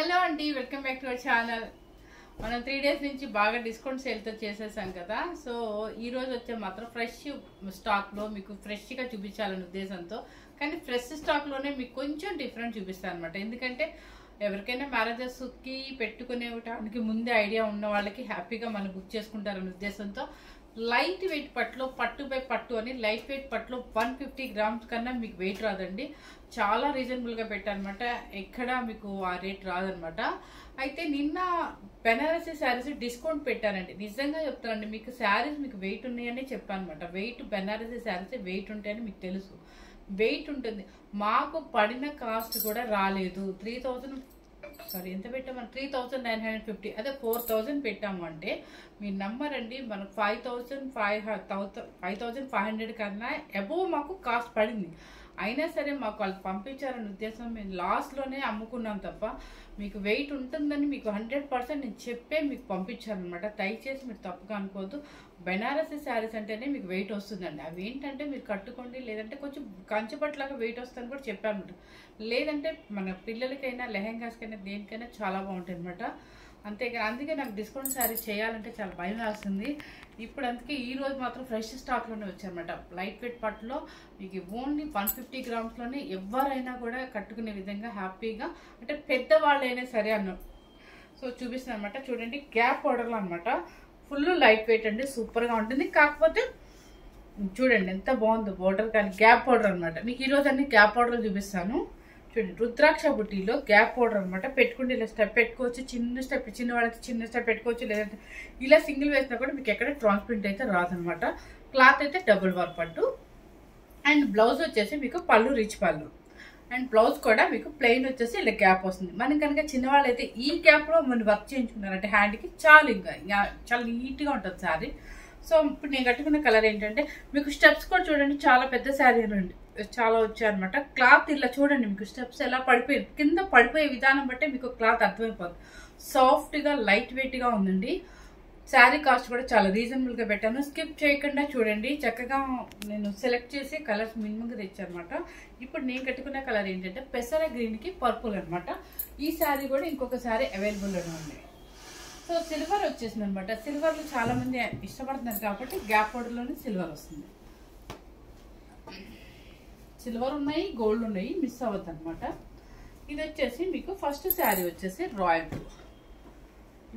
Hello అండి, welcome back to our channel. మనం 3 days నుంచి బాగా డిస్కౌంట్ సేల్తో చేసేసాం కదా. సో ఈ రోజు వచ్చే మాత్రం ఫ్రెష్ స్టాక్లో మీకు ఫ్రెష్గా చూపించాలనే ఉద్దేశంతో, కానీ ఫ్రెష్ స్టాక్లోనే మీకు కొంచెం డిఫరెంట్ చూపిస్తాను అనమాట. ఎందుకంటే ఎవరికైనా మ్యారేజెస్కి పెట్టుకునేటానికి ముందే ఐడియా ఉన్న వాళ్ళకి హ్యాపీగా మనం బుక్ చేసుకుంటారనే ఉద్దేశంతో లైట్ వెయిట్ పట్టులో పట్టు బై పట్టు అని లైట్ వెయిట్ పట్టులో 150 grams కన్నా మీకు వెయిట్ రాదండి. చాలా రీజనబుల్గా పెట్టారనమాట. ఎక్కడ మీకు ఆ రేట్ రాదనమాట. అయితే నిన్న బెనారసీ శారీస్ డిస్కౌంట్ పెట్టారండి. నిజంగా చెప్తానండి, మీకు శారీస్ మీకు వెయిట్ ఉన్నాయని చెప్పాను అనమాట. వెయిట్ బెనారసీ శారీస్ వెయిట్ ఉంటాయని మీకు తెలుసు, వెయిట్ ఉంటుంది. మాకు పడిన కాస్ట్ కూడా రాలేదు. 3000 ఎంత పెట్టామని 3950, అదే 4000 పెట్టాము అంటే మీరు నమ్మరండి, మనకు 5500 కన్నా అబోవ్ మాకు కాస్ట్ పడింది. అయినా సరే మాకు వాళ్ళు పంపించారనే ఉద్దేశం మేము లాస్ట్లోనే అమ్ముకున్నాం తప్ప మీకు వెయిట్ ఉంటుందని మీకు 100% నేను చెప్పే మీకు పంపించానమాట. దయచేసి మీరు తప్పుగా అనుకోవద్దు. బెనారసీ శారీస్ అంటేనే మీకు వెయిట్ వస్తుందండి. అవి ఏంటంటే మీరు కట్టుకోండి, లేదంటే కొంచెం కంచుపట్లాగా వెయిట్ వస్తుందని కూడా చెప్పానమాట. లేదంటే మన పిల్లలకైనా లెహెంగాస్కైనా దేనికైనా చాలా బాగుంటుంది అనమాట. అంతేగాని అందుకే నాకు డిస్కౌంట్ శారీ చేయాలంటే చాలా భయం వేస్తుంది. ఇప్పుడు అందుకే ఈ రోజు మాత్రం ఫ్రెష్ స్టాక్లోనే వచ్చారనమాట. లైట్ వెయిట్ పట్టులో మీకు ఓన్లీ 150 grams ఎవరైనా కూడా కట్టుకునే విధంగా హ్యాపీగా, అంటే పెద్దవాళ్ళైనా సరే అన్నాం. సో చూపిస్తున్నాను అనమాట. చూడండి, గ్యాప్ బోర్డర్లో అనమాట. ఫుల్ లైట్ వెయిట్ అండి, సూపర్గా ఉంటుంది. కాకపోతే చూడండి ఎంత బాగుందో బోర్డర్, కానీ గ్యాప్ బోర్డర్ అనమాట. మీకు ఈరోజు అన్ని గ్యాప్ బోర్డర్ చూపిస్తాను. చూడండి, రుద్రాక్ష బుట్టీలో గ్యాప్ బోర్డర్ అనమాట. పెట్టుకుంటే ఇలా స్టెప్ పెట్టుకోవచ్చు, చిన్న స్టెప్, చిన్న వాళ్ళకి చిన్న స్టెప్ పెట్టుకోవచ్చు, లేదంటే ఇలా సింగిల్ వేసినా కూడా మీకు ఎక్కడ ట్రాన్స్ప్రింట్ అయితే రాదనమాట. క్లాత్ అయితే డబుల్ వర్క్ పట్టు. అండ్ బ్లౌజ్ వచ్చేసి మీకు పళ్ళు రిచ్ పళ్ళు, అండ్ బ్లౌజ్ కూడా మీకు ప్లెయిన్ వచ్చేసి ఇలా గ్యాప్ వస్తుంది. మనం కనుక చిన్నవాళ్ళు అయితే ఈ గ్యాప్లో మనం వర్క్ చేయించుకున్నారంటే హ్యాండ్కి చాలా చాలా నీట్గా ఉంటుంది శారీ. సో ఇప్పుడు నేను కట్టుకున్న కలర్ ఏంటంటే మీకు స్టెప్స్ కూడా చూడండి, చాలా పెద్ద శారీ అండి, చాలా వచ్చాయన్నమాట. క్లాత్ ఇలా చూడండి, మీకు స్టెప్స్ ఎలా పడిపోయి కింద పడిపోయే విధానం బట్టే మీకు క్లాత్ అర్థమైపోతుంది. సాఫ్ట్గా లైట్ వెయిట్గా ఉందండి. శారీ కాస్ట్ కూడా చాలా రీజనబుల్గా పెట్టాను. స్కిప్ చేయకుండా చూడండి. చక్కగా నేను సెలెక్ట్ చేసి కలర్స్ మినిమంగా తెచ్చానమాట. ఇప్పుడు నేను కట్టుకున్న కలర్ ఏంటంటే పెసర గ్రీన్కి పర్పుల్ అనమాట. ఈ శారీ కూడా ఇంకొక శారీ అవైలబుల్లోనే ఉంది. సో సిల్వర్ వచ్చేసింది అనమాట. సిల్వర్లో చాలా మంది ఇష్టపడుతున్నారు కాబట్టి గ్యాప్ బోర్డర్లోనే సిల్వర్ వస్తుంది. సిల్వర్ ఉన్నాయి, గోల్డ్ ఉన్నాయి, మిస్ అవ్వద్దు అనమాట. ఇది వచ్చేసి మీకు ఫస్ట్ శారీ వచ్చేసి రాయల్ బ్లూ.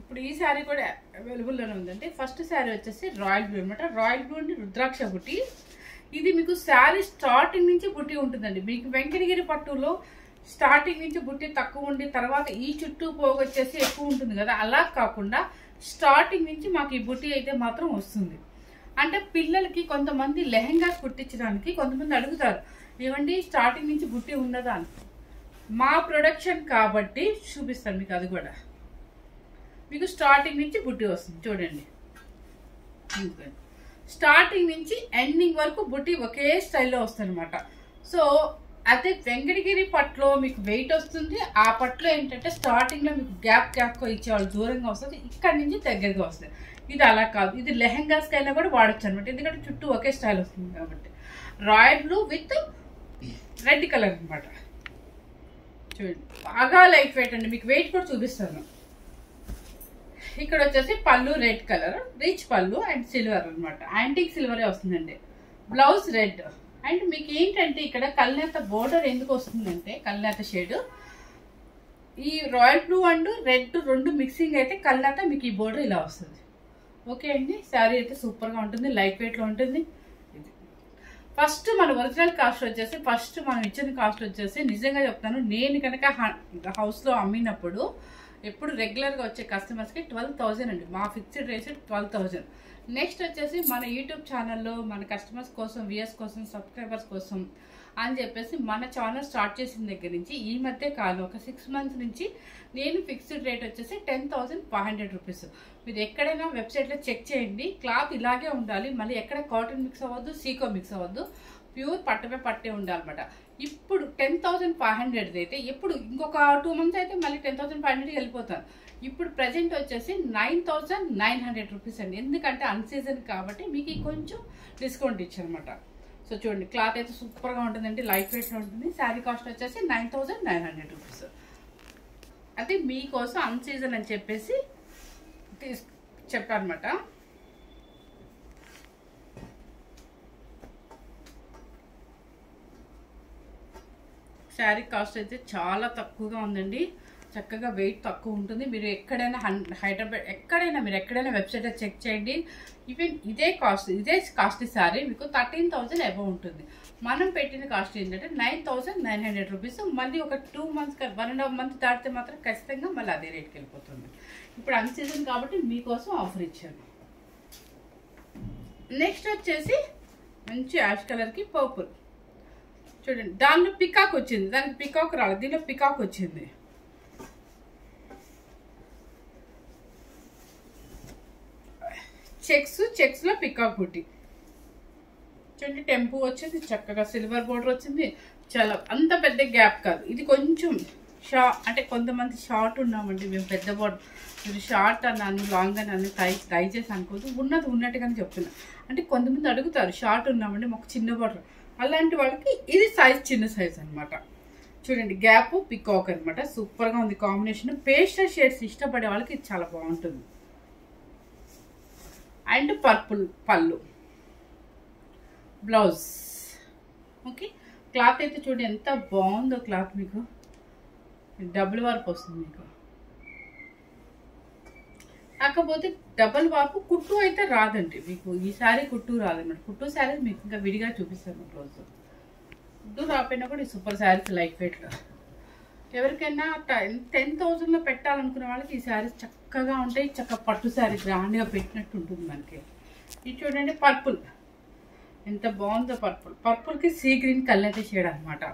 ఇప్పుడు ఈ శారీ కూడా అవైలబుల్లోనే ఉందండి. ఫస్ట్ శారీ వచ్చేసి రాయల్ బ్లూ అనమాట. రాయల్ బ్లూ అండి, రుద్రాక్ష బుట్టి. ఇది మీకు శారీ స్టార్టింగ్ నుంచి బుట్టి ఉంటుందండి. మీకు వెంకటగిరి పట్టులో స్టార్టింగ్ నుంచి బుట్టి తక్కువ ఉండి తర్వాత ఈ చుట్టూ పోగొచ్చేసి ఎక్కువ ఉంటుంది కదా, అలా కాకుండా స్టార్టింగ్ నుంచి మాకు ఈ బుట్టి అయితే మాత్రం వస్తుంది. అంటే పిల్లలకి కొంతమంది లెహెంగాస్ కుట్టించడానికి కొంతమంది అడుగుతారు, ఏమండి స్టార్టింగ్ నుంచి బుట్టి ఉన్నదా అని. మా ప్రొడక్షన్ కాబట్టి చూపిస్తాను మీకు. అది కూడా మీకు స్టార్టింగ్ నుంచి బుట్టి వస్తుంది. చూడండి, స్టార్టింగ్ నుంచి ఎండింగ్ వరకు బుట్టి ఒకే స్టైల్లో వస్తుంది అనమాట. సో అదే వెంకటగిరి పట్టులో మీకు వెయిట్ వస్తుంది. ఆ పట్టులో ఏంటంటే స్టార్టింగ్లో మీకు గ్యాప్ ఇచ్చేవాళ్ళు దూరంగా వస్తుంది, ఇక్కడ నుంచి దగ్గరగా వస్తుంది. ఇది అలా కాదు, ఇది లెహెంగాస్కి అయినా కూడా వాడచ్చు అనమాట. ఎందుకంటే చుట్టూ ఒకే స్టైల్ వస్తుంది కాబట్టి. Royal blue with red colour అనమాట. చూడండి, బాగా లైట్ వెయిట్ అండి. మీకు వెయిట్ కూడా చూపిస్తాను. ఇక్కడ వచ్చేసి పళ్ళు రెడ్ కలర్, రిచ్ పళ్ళు అండ్ సిల్వర్ అనమాట. యాంటిక్ సిల్వరే వస్తుందండి. Blouse red. అండ్ మీకు ఏంటంటే ఇక్కడ కల్నేత బోర్డర్ ఎందుకు వస్తుందంటే, కల్నేత షేడ్ ఈ రాయల్ బ్లూ అండ్ రెడ్ రెండు మిక్సింగ్ అయితే కల్నేత మీకు ఈ బోర్డర్ ఇలా వస్తుంది. ఓకే అండి, శారీ అయితే సూపర్గా ఉంటుంది, లైట్ వెయిట్లో ఉంటుంది. ఇది ఫస్ట్ మన ఒరిజినల్ కాస్ట్ వచ్చేసి, ఫస్ట్ మనం ఇచ్చిన కాస్ట్ వచ్చేసి నిజంగా చెప్తాను, నేను కనుక హౌస్లో అమ్మినప్పుడు ఎప్పుడు రెగ్యులర్గా వచ్చే కస్టమర్స్కి 12,000 అండి. మా ఫిక్స్డ్ రేట్ 12,000. నెక్స్ట్ వచ్చేసి మన యూట్యూబ్ ఛానల్లో మన కస్టమర్స్ కోసం, వ్యూయర్స్ కోసం, సబ్స్క్రైబర్స్ కోసం అని చెప్పేసి మన ఛానల్ స్టార్ట్ చేసిన దగ్గర నుంచి ఈ మధ్య కాలం ఒక 6 months నుంచి నేను ఫిక్స్డ్ రేట్ వచ్చేసి 10,500 రూపీస్. మీరు ఎక్కడైనా వెబ్సైట్లో చెక్ చేయండి, క్లాత్ ఇలాగే ఉండాలి. మళ్ళీ ఎక్కడ కాటన్ మిక్స్ అవ్వద్దు, సీకో మిక్స్ అవ్వద్దు, ప్యూర్ పట్టుపై పట్టే ఉండాలన్నమాట. ఇప్పుడు 10,500 అయితే ఎప్పుడు ఇంకొక 2 months అయితే మళ్ళీ 10,500 వెళ్ళిపోతాను. ఇప్పుడు ప్రజెంట్ వచ్చేసి 9,900 రూపీస్ అండి. ఎందుకంటే అన్సీజన్ కాబట్టి మీకు కొంచెం డిస్కౌంట్ ఇచ్చారనమాట. సో చూడండి, క్లాత్ అయితే సూపర్గా ఉంటుందండి, లైట్ వెయిట్లో ఉంటుంది. శారీ కాస్ట్ వచ్చేసి 9,900 రూపీస్. అది మీకోసం అన్ సీజన్ అని చెప్పేసి చెప్పానమాట. శారీ కాస్ట్ అయితే చాలా తక్కువగా ఉందండి. చక్కగా వెయిట్ తక్కువ ఉంటుంది. మీరు ఎక్కడైనా హైదరాబాద్ ఎక్కడైనా మీరు ఎక్కడైనా వెబ్సైట్లో చెక్ చేయండి. ఈవెన్ ఇదే కాస్ట్లీ శారీ మీకు 13,000 అబవ్ ఉంటుంది. మనం పెట్టిన కాస్ట్ ఏంటంటే 9,900 రూపీస్. మళ్ళీ ఒక 2 months 1.5 month దాటితే మాత్రం ఖచ్చితంగా మళ్ళీ అదే రేట్కి వెళ్ళిపోతుంది. ఇప్పుడు అన్ సీజన్ కాబట్టి మీకోసం ఆఫర్ ఇచ్చాను. నెక్స్ట్ వచ్చేసి మంచి యాష్ కలర్కి పర్పుల్ చూడండి. దానిలో పికాక్ వచ్చింది, దానికి పికాక్ రాలేదు, దీనిలో పికాక్ వచ్చింది. చెక్స్లో పికాక్ బుట్టి చూడండి. టెంపు వచ్చింది, చక్కగా సిల్వర్ బోర్డర్ వచ్చింది. చాలా అంత పెద్ద గ్యాప్ కాదు. ఇది కొంచెం అంటే కొంతమంది షార్ట్ ఉన్నామండి మేము, పెద్ద బోర్డర్. మీరు షార్ట్ అన్నాను లాంగ్ అన్నాను ట్రై చేసి అనుకోదు, ఉన్నది ఉన్నట్టుగానే చెప్తున్నా. అంటే కొంతమంది అడుగుతారు షార్ట్ ఉన్నామండి మాకు చిన్న బోర్డర్, అలాంటి వాళ్ళకి ఇది సైజ్ చిన్న సైజ్ అనమాట. చూడండి గ్యాప్ పికాక్ అనమాట. సూపర్గా ఉంది కాంబినేషన్. పేస్టల్ షేడ్స్ ఇష్టపడే వాళ్ళకి ఇది చాలా బాగుంటుంది. అండ్ పర్పుల్ పళ్ళు, బ్లౌజ్. ఓకే, క్లాత్ అయితే చూడండి ఎంత బాగుందో క్లాత్. మీకు డబుల్ వర్క్ వస్తుంది మీకు. కాకపోతే డబల్ వార్పు కుట్టు అయితే రాదండి మీకు. ఈ శారీ కుట్టు రాదన్నమాట. కుట్టు శారీస్ మీకు ఇంకా విడిగా చూపిస్తాను రోజు. కుట్టు రాపోయినా కూడా ఈ సూపర్ శారీస్ లైట్ వెయిట్లో. ఎవరికైనా 10,000లో పెట్టాలనుకునే వాళ్ళకి ఈ శారీస్ చక్కగా ఉంటాయి. చక్కగా పట్టు శారీ గ్రాండ్గా పెట్టినట్టు ఉంటుంది మనకి. ఇది చూడండి పర్పుల్ ఎంత బాగుందో. పర్పుల్కి సీ గ్రీన్ కలర్ షేడ్ అనమాట.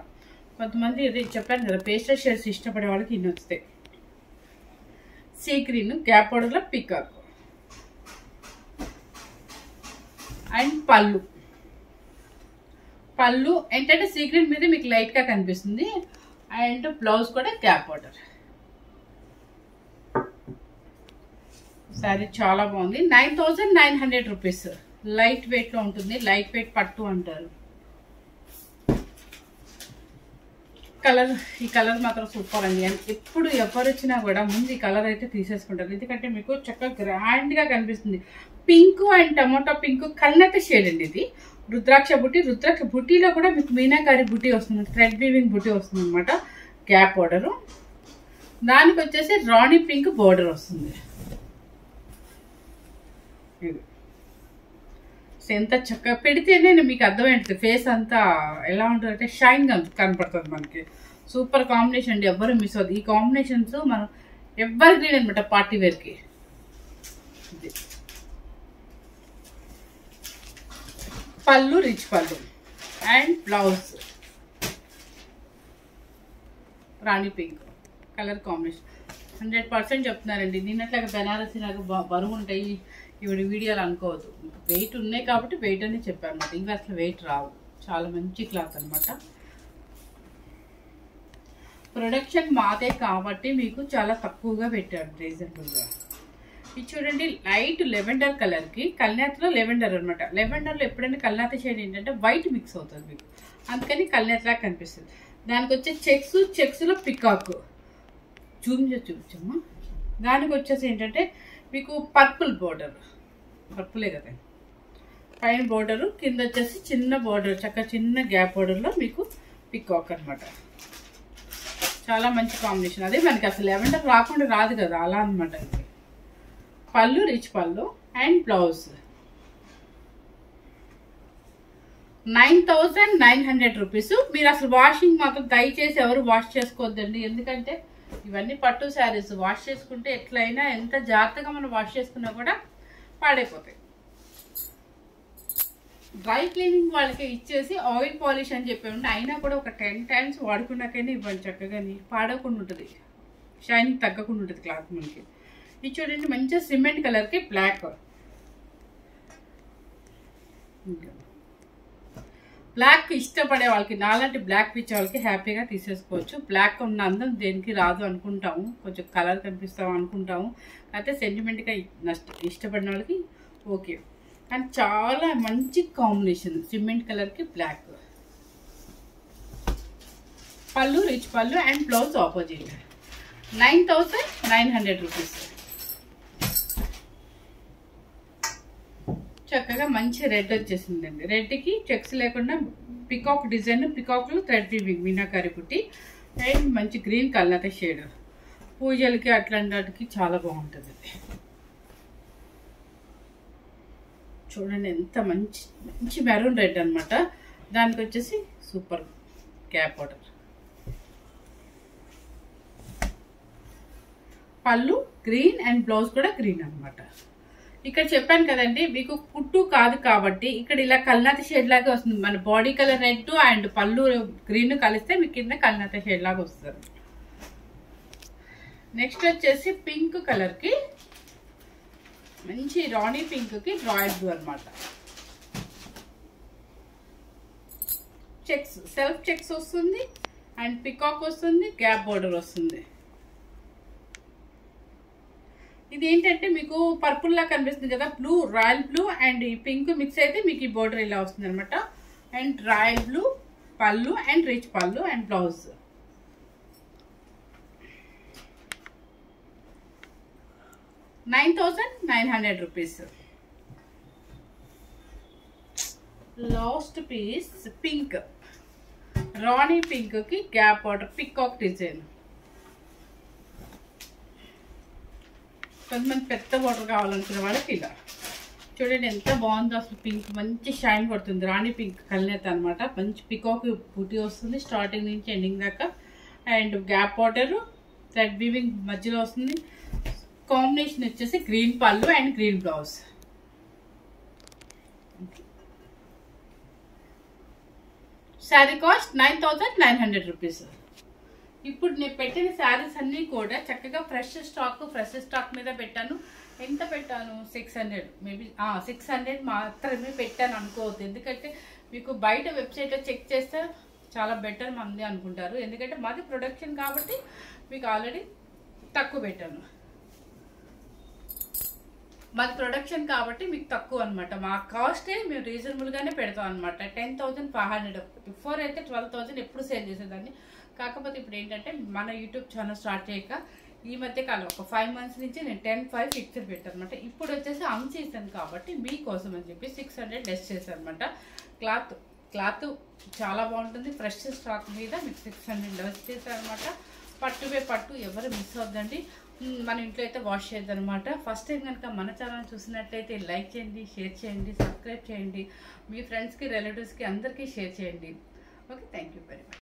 కొంతమంది ఇది చెప్పాను కదా పేస్టల్ షేడ్స్ ఇష్టపడే వాళ్ళకి ఇన్ని వస్తాయి. సీ గ్రీన్ గ్యాప్ బోర్డర్లో పికాక్. అండ్ పళ్ళు ఏంటంటే సీ గ్రీన్ మీద మీకు లైట్గా కనిపిస్తుంది. అండ్ బ్లౌజ్ కూడా గ్యాప్ బోర్డర్. శారీ చాలా బాగుంది. 9,900 రూపీస్. లైట్ వెయిట్లో ఉంటుంది. లైట్ వెయిట్ పట్టు అంటారు. ఈ కలర్ మాత్రం సూపర్ అండి. ఎప్పుడు ఎవరు వచ్చినా కూడా ముందు ఈ కలర్ అయితే తీసేసుకుంటారు. ఎందుకంటే మీకు చక్కగా గ్రాండ్గా కనిపిస్తుంది. పింక్ అండ్ టమోటా పింక్ కన్నెత షేడ్ అండి ఇది. రుద్రాక్ష బుట్టిలో కూడా మీకు మీనాకారి బుట్టి వస్తుంది, థ్రెడ్ వీవింగ్ బుట్టి వస్తుంది అనమాట. Gap border. దానికి వచ్చేసి రాణి పింక్ బోర్డర్ వస్తుంది. ఎంత చక్కగా పెడితేనే మీకు అర్థమవుతుంది. ఫేస్ అంతా ఎలా ఉంటుంది అంటే షైన్గా కనపడుతుంది మనకి. సూపర్ కాంబినేషన్ అండి, ఎవ్వరు మిస్ అవుతుంది. ఈ కాంబినేషన్స్ మనం ఎవరి గ్రీన్ అనమాట పార్టీ వేర్కి. పళ్ళు రిచ్ పళ్ళు and blouse Rani pink colour combination. 100% చెప్తున్నారండి. నిన్నట్లాగా బెనారసీ లాగా బరువు ఉంటాయి ఇవి వీడియోలు అనుకోవద్దు. వెయిట్ ఉన్నాయి కాబట్టి వెయిట్ అని చెప్పాను అనమాట. ఇవి అసలు వెయిట్ రావు. చాలా మంచి క్లాత్ అనమాట. ప్రొడక్షన్ మాదే కాబట్టి మీకు చాలా తక్కువగా పెట్టాడు రీజనబుల్గా. ఇది చూడండి లైట్ లెవెండర్ కలర్కి, కల్నేతలో లెవెండర్ అనమాట. లెవెండర్లో ఎప్పుడైనా కల్నేత షేడ్ ఏంటంటే వైట్ మిక్స్ అవుతుంది మీకు, అందుకని కల్నేతలాగా కనిపిస్తుంది. దానికి వచ్చే చెక్స్లో పికాక్ జూమ్ చేసి చూపించమ్మా. దానికి వచ్చేసి ఏంటంటే మీకు పర్పుల్ బోర్డర్, పర్పులే కదా పైన బోర్డరు, కింద వచ్చేసి చిన్న బోర్డర్, చక్కగా చిన్న గ్యాప్ బోర్డర్లో మీకు పికాక్ అనమాట. చాలా మంచి కాంబినేషన్. అదే మనకి అసలు లెవెండర్ రాకుండా రాదు కదా, అలా అనమాట. పళ్ళు రిచ్ పళ్ళు అండ్ బ్లౌజ్. 9,900 రూపీస్. మీరు అసలు వాషింగ్ మాత్రం దయచేసి ఎవరు వాష్ చేసుకోవద్దండి. ఎందుకంటే ఇవన్నీ పట్టు శారీస్ వాష్ చేసుకుంటే ఎట్లయినా ఎంత జాగ్రత్తగా మనం వాష్ చేసుకున్నా కూడా పాడైపోతాయి. డ్రై క్లీనింగ్ వాళ్ళకి ఇచ్చేసి ఆయిల్ పాలిష్ అని చెప్పేయండి. అయినా కూడా ఒక 10 times వాడుకున్నాకైనా ఇవ్వండి. చక్కగా పాడకుండా ఉంటుంది, షైనింగ్ తగ్గకుండా ఉంటుంది క్లాత్ మనకి. ఇది చూడండి మంచిగా సిమెంట్ కలర్కి బ్లాక్. బ్లాక్ ఇష్టపడే వాళ్ళకి, నాలాంటి బ్లాక్ పిచ్చే వాళ్ళకి హ్యాపీగా తీసేసుకోవచ్చు. బ్లాక్ ఉన్న అందం దేనికి రాదు అనుకుంటాము, కొంచెం కలర్ కనిపిస్తాము అనుకుంటాము. అయితే సెంటిమెంట్గా ఇష్టపడిన వాళ్ళకి ఓకే. కానీ చాలా మంచి కాంబినేషన్ సిమెంట్ కలర్కి బ్లాక్. పళ్ళు రిచ్ పళ్ళు అండ్ బ్లౌజ్ ఆపోజిట్. 9,900 రూపీస్. చక్కగా మంచి రెడ్ వచ్చేసిందండి. రెడ్కి చెక్స్ లేకుండా పికాక్ డిజైన్, పికాక్లో థ్రెడ్ వీవింగ్ మీనాకారి పుట్టి అండ్ మంచి గ్రీన్ కలర్ షేడ్. పూజలకి అట్లాంటి వాటికి చాలా బాగుంటుంది ఇది. చూడండి ఎంత మంచి మంచి మెరూన్ రెడ్ అనమాట. దానికి వచ్చేసి సూపర్ క్యాప్ ఆర్డర్. పళ్ళు గ్రీన్ అండ్ బ్లౌజ్ కూడా గ్రీన్ అనమాట. ఇక్కడ చెప్పాను కదండి మీకు కుట్టు కాదు కాబట్టి ఇక్కడ ఇలా కల్నాత షేడ్ లాగా వస్తుంది. మన బాడీ కలర్ రెడ్ అండ్ పళ్ళు గ్రీన్ కలిస్తే మీకు కింద కల్నాత షేడ్ లాగా వస్తుంది. నెక్స్ట్ వచ్చేసి పింక్ కలర్కి మంచి రాణి పింక్కి రాయల్ బ్లూ అనమాట. చెక్స్, సెల్ఫ్ చెక్స్ వస్తుంది అండ్ పికాక్ వస్తుంది, గ్యాప్ బోర్డర్ వస్తుంది. ఇది ఏంటంటే మీకు పర్పుల్ లా కనిపిస్తుంది కదా, బ్లూ, రాయల్ బ్లూ అండ్ ఈ పింక్ మిక్స్ అయితే మీకు ఈ బోర్డర్ ఇలా వస్తుంది అనమాట. అండ్ రాయల్ బ్లూ పళ్ళు అండ్ రిచ్ పళ్ళు and blouse. ₹9,900. Last piece pink, rani pink కి గ్యాప్ బార్డర్ పికాక్ డిజైన్. కొంతమంది పెద్ద బార్డర్ కావాలనుకునే వాళ్ళకి ఇలా చూడండి ఎంత బాగుందో అసలు. పింక్ మంచి షైన్ పడుతుంది. రాణి పింక్ కల్నేత అనమాట. మంచి పికాక్ బూటీ వస్తుంది స్టార్టింగ్ నుంచి ఎండింగ్ దాకా. And gap border thread weaving మధ్యలో వస్తుంది. కాంబినేషన్ వచ్చేసి గ్రీన్ పళ్ళు and green blouse. Sari cost ₹9,900. ఇప్పుడు నేను పెట్టిన శారీస్ అన్నీ కూడా చక్కగా ఫ్రెష్ స్టాక్ మీద పెట్టాను. ఎంత పెట్టాను? 600, మేబీ 600 మాత్రమే పెట్టాను అనుకోవద్దు. ఎందుకంటే మీకు బయట వెబ్సైట్లో చెక్ చేస్తే చాలా బెటర్ మంది అనుకుంటారు. ఎందుకంటే మాది ప్రొడక్షన్ కాబట్టి మీకు ఆల్రెడీ తక్కువ పెట్టాను. మాది ప్రొడక్షన్ కాబట్టి మీకు తక్కువ అనమాట. మా కాస్టే మేము రీజనబుల్గానే పెడతాం అనమాట. 10,500. బిఫోర్ అయితే 12,000 ఎప్పుడు సేల్ చేసేదాన్ని. కాకపోతే ఇప్పుడు ఏంటంటే మన యూట్యూబ్ ఛానల్ స్టార్ట్ చేయక ఈ మధ్య కాలం ఒక 5 months నుంచి నేను 10,500 ఫిక్స్డ్ పెట్టాను అనమాట. ఇప్పుడు వచ్చేసి అన్ సీజన్ కాబట్టి మీకోసం అని చెప్పి 600 లెస్ చేశాను అనమాట. క్లాత్ చాలా బాగుంటుంది. ఫ్రెష్ స్టాక్ మీద మీకు 600 లెస్ చేశాను అనమాట. పట్టు ఎవరు మిస్ అవుద్దండి. మన ఇంట్లో అయితే వాష్ చేద్దాం అనమాట. ఫస్ట్ టైం కనుక మన ఛానల్ చూసినట్లయితే లైక్ చేయండి, షేర్ చేయండి, సబ్స్క్రైబ్ చేయండి. మీ ఫ్రెండ్స్కి, రిలేటివ్స్కి అందరికీ షేర్ చేయండి. Okay, thank you very much.